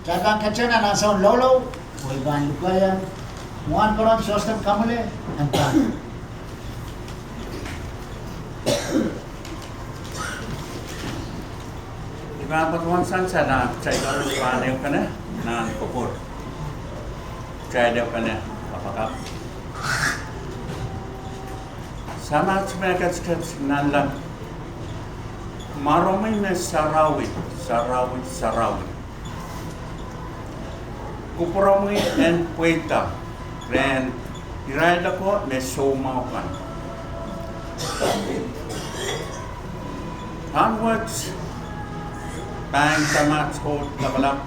Jagan kacana nasa lolo, boy ban lukayan, muan koran sostem kamule, antan. Iba patuan sansa na cai karu paneu kana na kopor. Cai dia kana apakah sama sebenarnya sekitar nanlang maromai me sarawi kuporomai en pueta ren iraida ko me somaukan onwards bang sama skot labalap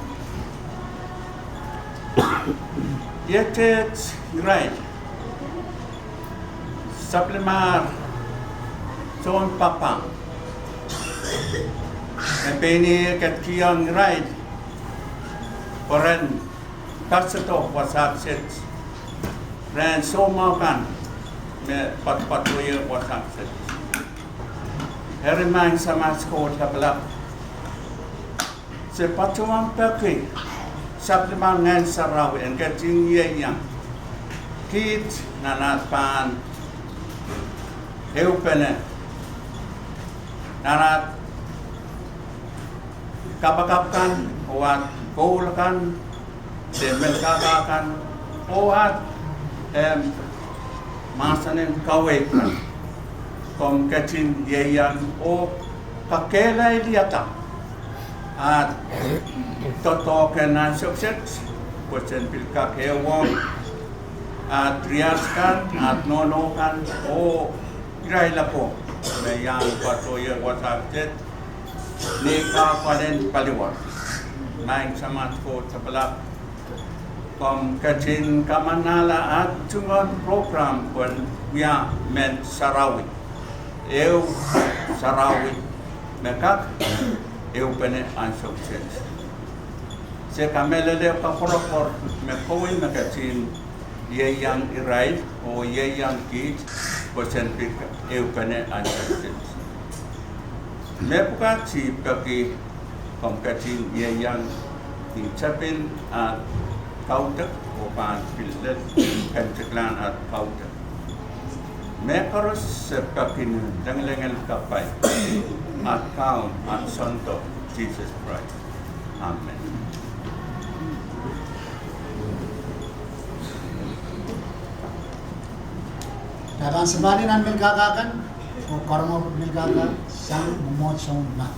yetet iraid supplemar son papang Peni kat kiang ride Koren Katsato wasak set Ran so makan Me pat-patuya wasak set Herimang sama skot kabalap Se patuang peki Supplement ngan sarawi En kating yang Kit nanat pan Eupene Nanat kapakapkan, oat koulakan, demel kakakan, oat masanin kawekan, kom kacin yeyan o kakelay liyata at totoken na sukses, kusen pilka kewong at riaskan at nonokan o irayla po, mayang patoya wasakjet. Nika palen paliwan, main sama ko tapalap, kom kacin kamanala at tungon program pun via men sarawi, sarawi, mekak pene an sukses. Se kamela le kaporokor mekoi mekacin ye yang irai o ye yang kit kosen pik pene an sukses. Mepuka si kaki komkacin yang diucapin at kautek o pan pilet kantiklan at kautek. Mekaros sa kakin danglengel kapay at kaun at santo Jesus Christ. Amen. Dalam sebalinan milkakakan, o kormo milkaka sang memotong na.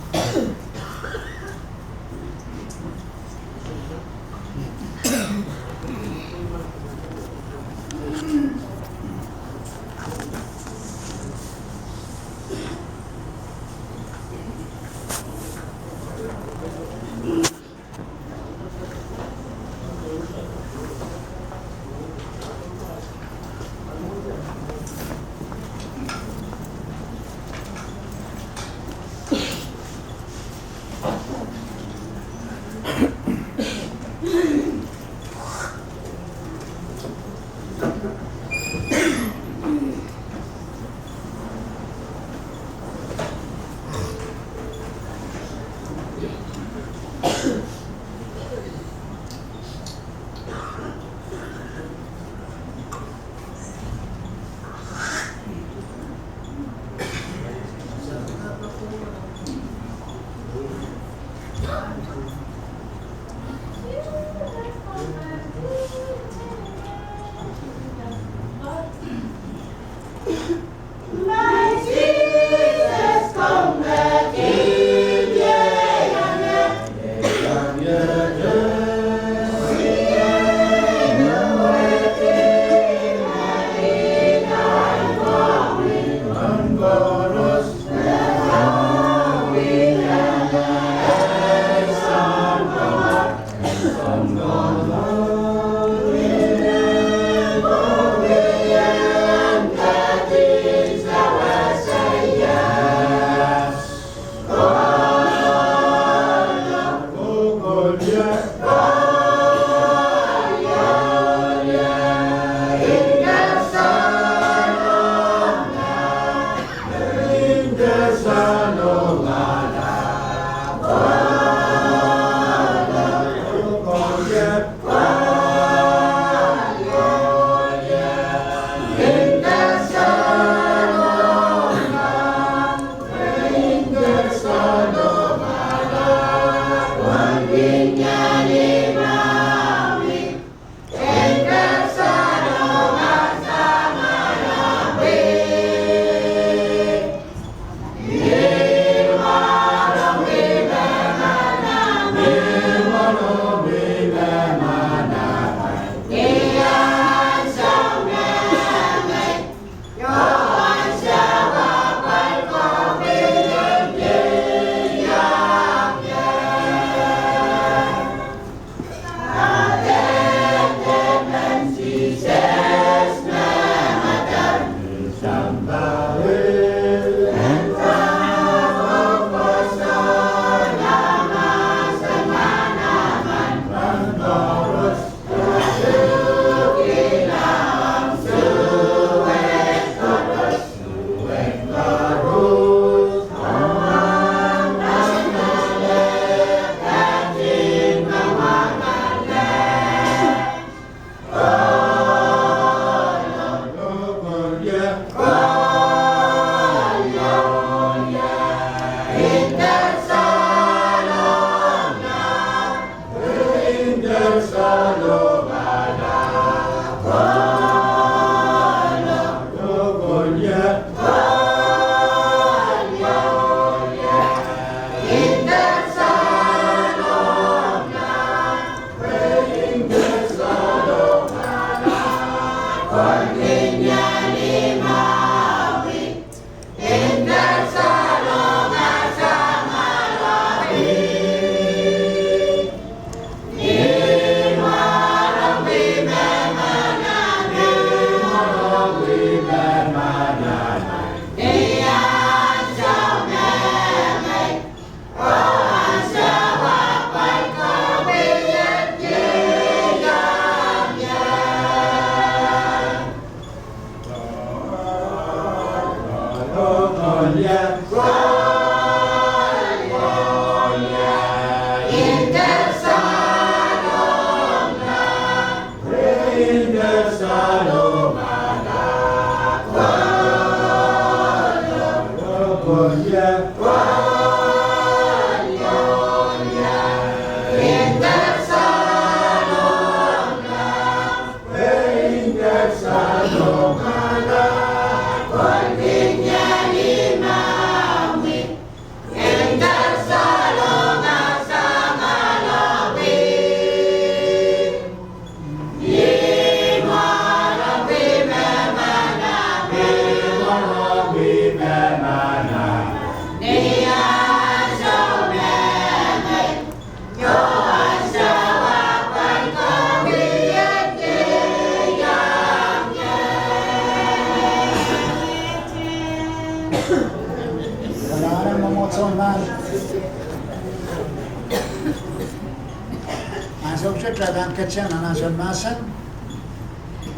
Associate Radhan Kachan, Anasan Masan,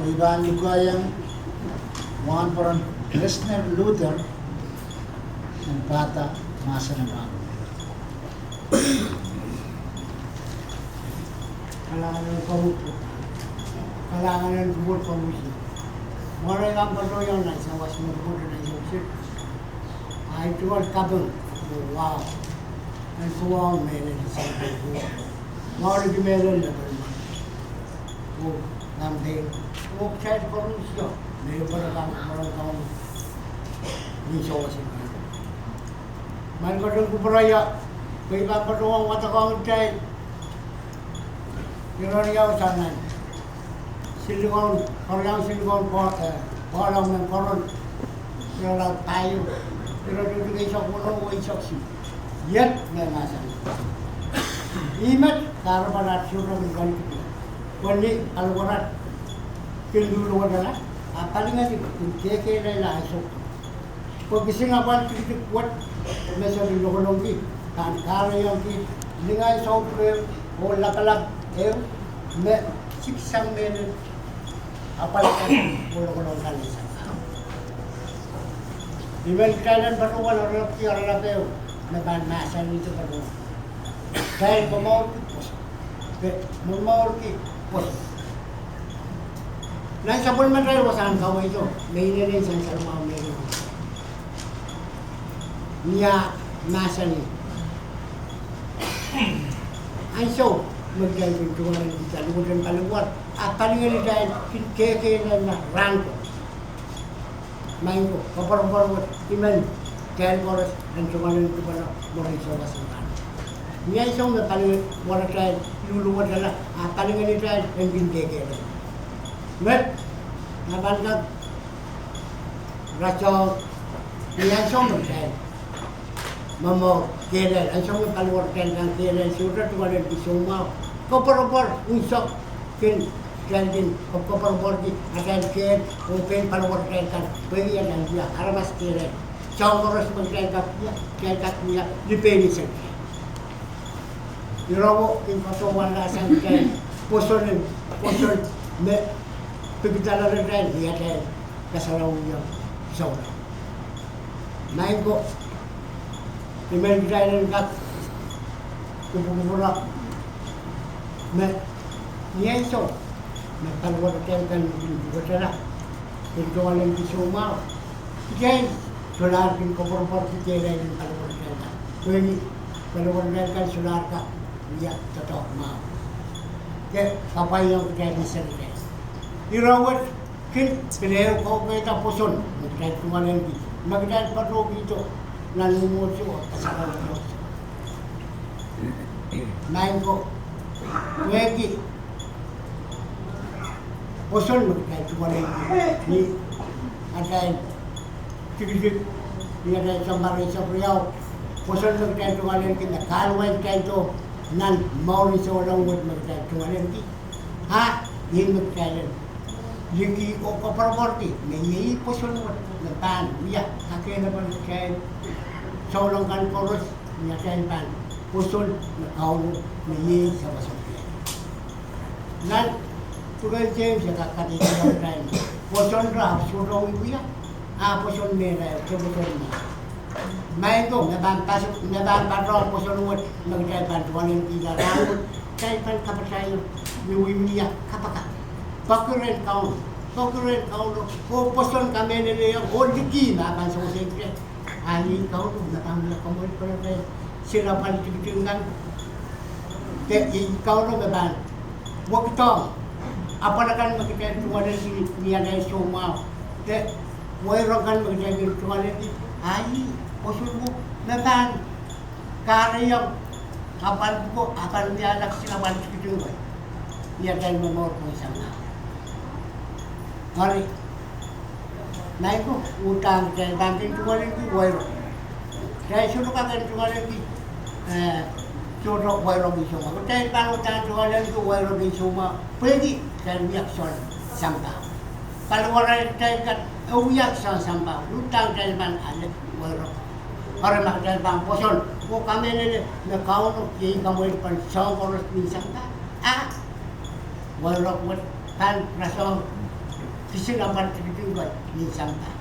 Iban Lugayang, Juan Poron, Krishna Luther, and Pata Masan Ram. Kailangan ng pamupo. Kailangan ng bubol pamusi. Maray ang bato yung nasa was mo bubol na yung ay tuwal kabel. Wow. Ang suwang meron sa bubo. Maray di meron na ba? O namde. O kahit pamusi yo. May para kang marang kang ni sawa sa kanila. Man ko dong kubraya. Kaya ba bato ang watakang child. Yung yaw sana. Silikon, orang silikon orang ng koron. Pero lang tayo. Pero dito isok mo isok si. Yet may masan. Imat karabarat surang ganito. Kundi alwarat kendulu wadala. Paling nga keke na isok. Pag gising aban titik kuat mesa di lokolongki. Kan kare yang ki lingay software o lakalag me siksang men apalkan pulau-pulau kalisa. Even kailan batuan orang tiar lapeu naban masan itu batu. Kain pemaur pos, memaur ki pos. Nang sabun man rin wasan kau itu, mainnya ni sang mau main. Niya masan ni. Aisyah magdahil pintuan kita lumayan kaluar apa ni dahil keke na rangko main ko kapar iman dahil oras ang tumalan ko pala moray sa wasan niya isang na paling wala dahil luluwad na apa ni dahil ang keke na met nabangkag raso niya isang dahil mamo kailan ang isang kaluar kailan kailan surat tumalan isang Kopor-kopor, usok, kin, din, kopor-kopor di, akan kin, open palawar kan, bagi yang dia, aramas kira, jauh terus menjaga dia, dipeni saja. Irawo, informasi lasan kan, poson, me, pegitaran kan, dia kan, kasalau yang saudara. Main ko, email kita kan, kumpul-kumpul na niya iso na kalawar kan juga sana itu orang di Sumau jadi solar din kompor kita lain kalawar kan ini kalawar kan solar ka dia tetap mau ke apa yang kita bisa lihat irawat kin peleo kau kita poson kita tuan lagi magdal patro itu lalu musuh kasar main ko Wegi poson magkay tumalay ni ada tigidik ni ada sambaray sa priyaw poson magkay tumalay kita kalwan kay to nan mauri sa walang wad magkay tumalay ki ha yin magkay yiki o kaparborti ni poson wad na pan niya kakay na pan kay sa walang kan koros niya kay pan poson na kaulo ni sa basok nan tugas James ya kakak di dalam train. Poson rap suruh ibu ya, poson merah, poson ni. Main tu, naban patrol poson word, magdal bantuan yang tidak rambut, kaya pan kapatay ibu ya kapakat. Pakuren kau, poson kami ni yang ordiki naban so sekre. Ali kau tu naban kamu itu sila pan tinggal. Kau tu naban. Waktu apa nak makita tuan ini niya na Sumau, te mayroon kan makita tuan ini, ay poson mo naban karayang kapal ko akan dialak sila ban segitu niya dahil memor ko isang na. Hari, naik ko utang dahil banting tuan ini mayroon. Dahil suruh kan tuan ini Jodoh wairo di Sumau. Dahil kalau tantualan ko wairo di Sumau, pwede kan uyak son sampah. Kalau orang kan uyak son sampah, lutang dahil ban alat wairo. Para makdal bang poson, kami ni na kauno, kaya kamu pan sa oras ni sampah. walok wat tan rasong kisilapan tibibat ni sampa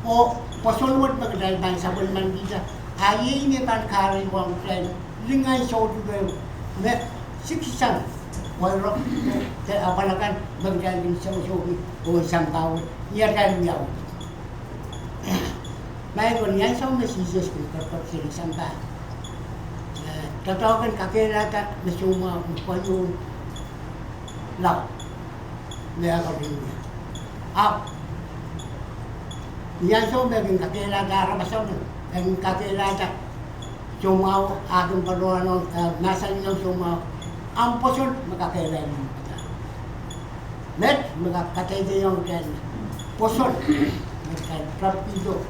o pasulwat magdal ban sabon man dita ayi ni tan kari wang tren lingai so tu me sikisan walok te apalakan magdal din sa usubi o sampaw iya kan yaw may kon yan sa mesijes ko kapag sila sampa tatawagan kakilata na suma magpayon lang na ako din niya. Yan so maging kakilata arabasaw na ang kakilata sumaw aking paruano nasa inyong sumaw ang puson makakilala ng pata. Met makakatay yung kan puson magkatrapido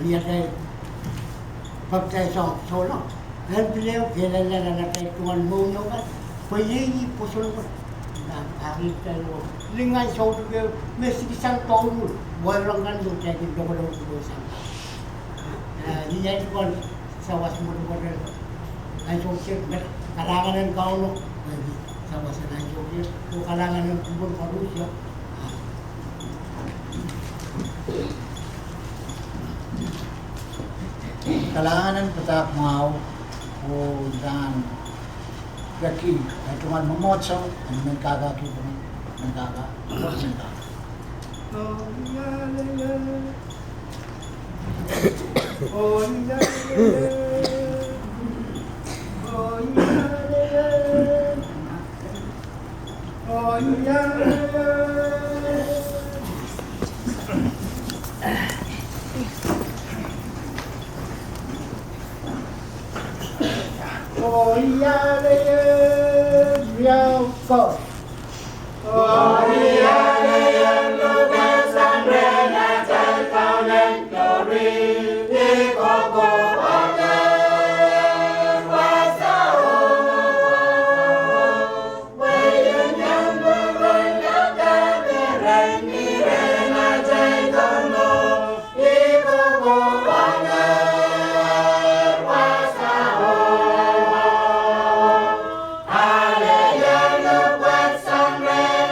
niya tayo pagkay sa solo. Dan beliau jalan-jalan naik tuan maunya kan, pergi pusul kan, dan hari itu lingai saud ke mesti kisah tahu, orang kan tu jadi double dosa. Dia itu kan sawah semua orang, ai sosial kalangan kau lo, sawah senang sosial, tu kalangan kubur manusia. Kalangan patak mau o dan yaki ay tuman mamotso ang nagkagaki ko nagkaga Oh yeah, real God. Oh yeah, look at some rain and tell talent glory. Iko Hallelujah, look what some rain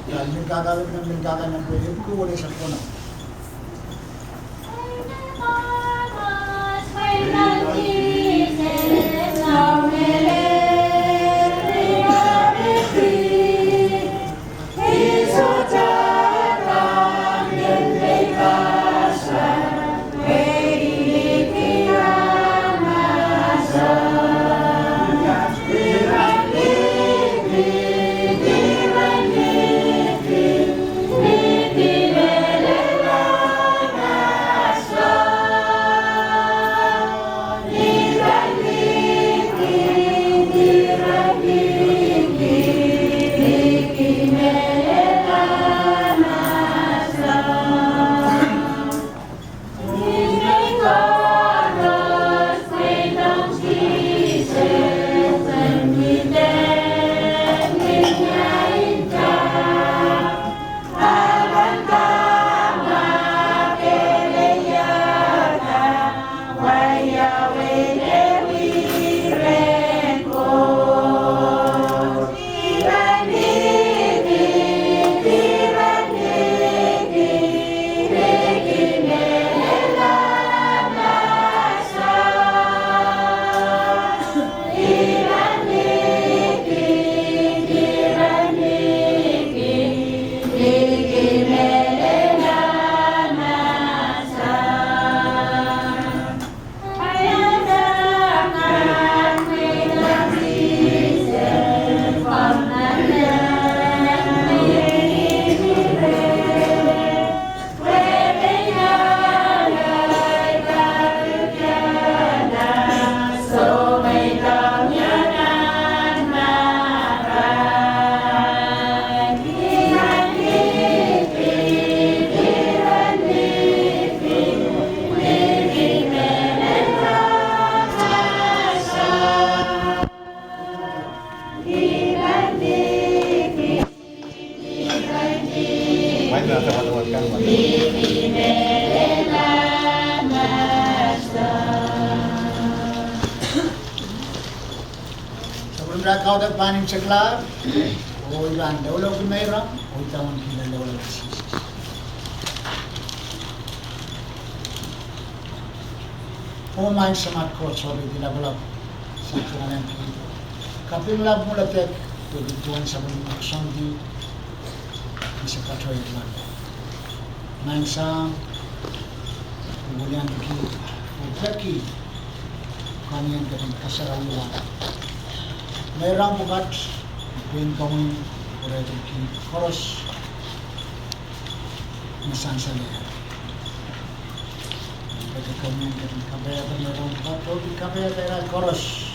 Dahil nagkakaroon ng nagkakaroon ng pwede ko wala sa puno. Sebelum kau dapat panim seklar, ilan daulau kumaira, tahun kita daulau sisi. Main semat kau sorry tidak belak satu yang itu. Kapil lab mula tek, jadi tuan sebelum action di bisa kacau itu. Main sang, kemudian lagi, kalian dengan kasarawan. Merang bukat, bin kami oleh Turki koros misal saya. Bagi kami dengan kabaya merang bukat, Turki kabaya teral koros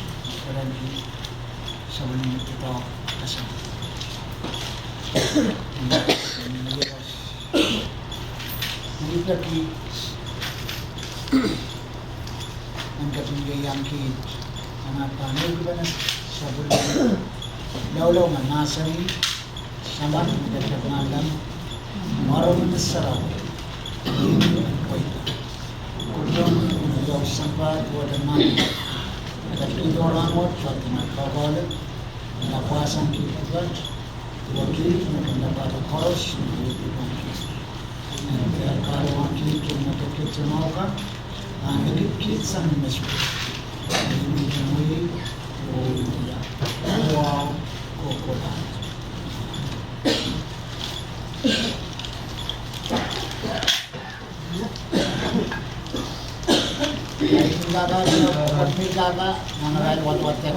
oleh Turki sebelum kita kasar. Ini lagi angkat yang anak panel kita sebelum daulau nasari sama dengan malam marum besar ini kuliah jauh sampai dua teman tapi orang waktu nak kawal nak pasang kita wakil nak dapat koros kalau wakil kita kita semua ini kita sama masuk ini kami wow kokoran Kakak, mana waktu